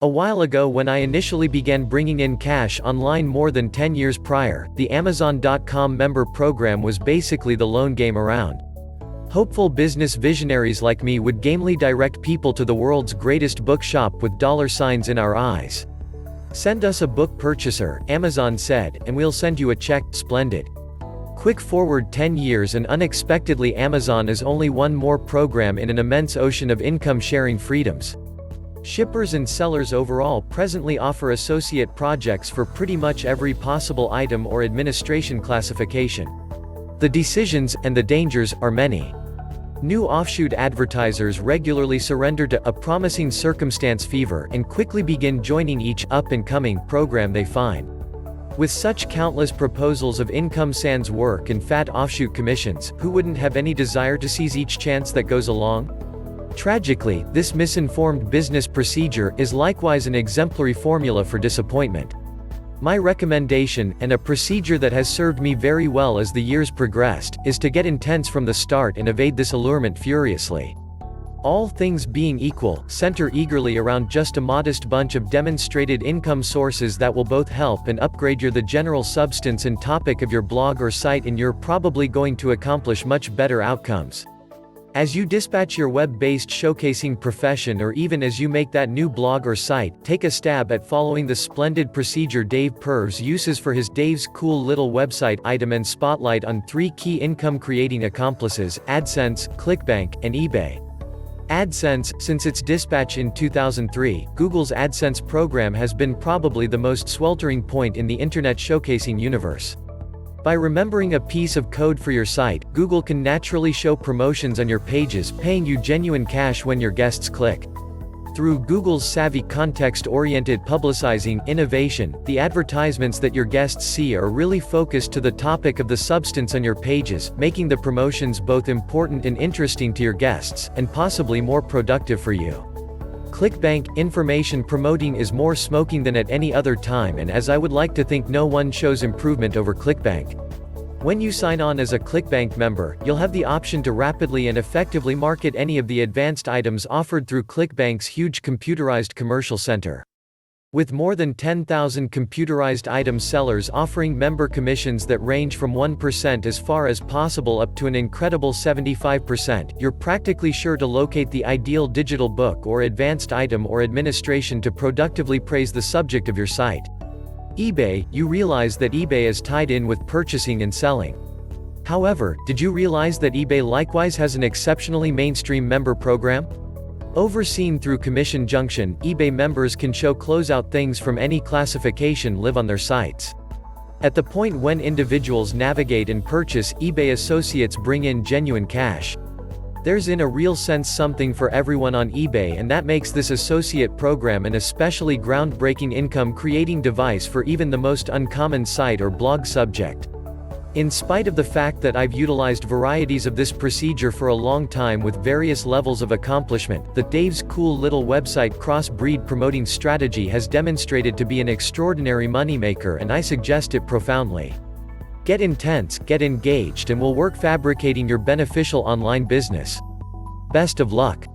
A while ago, when I initially began bringing in cash online more than 10 years prior, the Amazon.com member program was basically the lone game around. Hopeful business visionaries like me would gamely direct people to the world's greatest bookshop with dollar signs in our eyes. "Send us a book purchaser," Amazon said, "and we'll send you a check." Splendid. Quick forward 10 years and unexpectedly Amazon is only one more program in an immense ocean of income-sharing freedoms. Shippers and sellers overall presently offer associate projects for pretty much every possible item or administration classification. The decisions, and the dangers, are many. New offshoot advertisers regularly surrender to a promising circumstance fever and quickly begin joining each up-and-coming program they find. With such countless proposals of income sans work and fat offshoot commissions, who wouldn't have any desire to seize each chance that goes along? Tragically, this misinformed business procedure is likewise an exemplary formula for disappointment. My recommendation, and a procedure that has served me very well as the years progressed, is to get intense from the start and evade this allurement furiously. All things being equal, center eagerly around just a modest bunch of demonstrated income sources that will both help and upgrade the general substance and topic of your blog or site, and you're probably going to accomplish much better outcomes. As you dispatch your web-based showcasing profession, or even as you make that new blog or site, take a stab at following the splendid procedure Dave Purves uses for his Dave's Cool Little Website item and spotlight on 3 key income-creating accomplices: AdSense, ClickBank, and eBay. AdSense, since its dispatch in 2003, Google's AdSense program has been probably the most sweltering point in the internet showcasing universe. By remembering a piece of code for your site, Google can naturally show promotions on your pages, paying you genuine cash when your guests click. Through Google's savvy context-oriented publicizing innovation, the advertisements that your guests see are really focused to the topic of the substance on your pages, making the promotions both important and interesting to your guests, and possibly more productive for you. ClickBank information promoting is more smoking than at any other time, and as I would like to think, no one shows improvement over ClickBank. When you sign on as a ClickBank member, you'll have the option to rapidly and effectively market any of the advanced items offered through ClickBank's huge computerized commercial center. With more than 10,000 computerized item sellers offering member commissions that range from 1% as far as possible up to an incredible 75%, you're practically sure to locate the ideal digital book or advanced item or administration to productively praise the subject of your site. eBay, you realize that eBay is tied in with purchasing and selling. However, did you realize that eBay likewise has an exceptionally mainstream member program? Overseen through Commission Junction, eBay members can show closeout things from any classification live on their sites. At the point when individuals navigate and purchase, eBay associates bring in genuine cash. There's in a real sense something for everyone on eBay, and that makes this associate program an especially groundbreaking income-creating device for even the most uncommon site or blog subject. In spite of the fact that I've utilized varieties of this procedure for a long time with various levels of accomplishment, the Dave's Cool Little Website cross-breed promoting strategy has demonstrated to be an extraordinary moneymaker, and I suggest it profoundly. Get intense, get engaged, and we'll work fabricating your beneficial online business. Best of luck.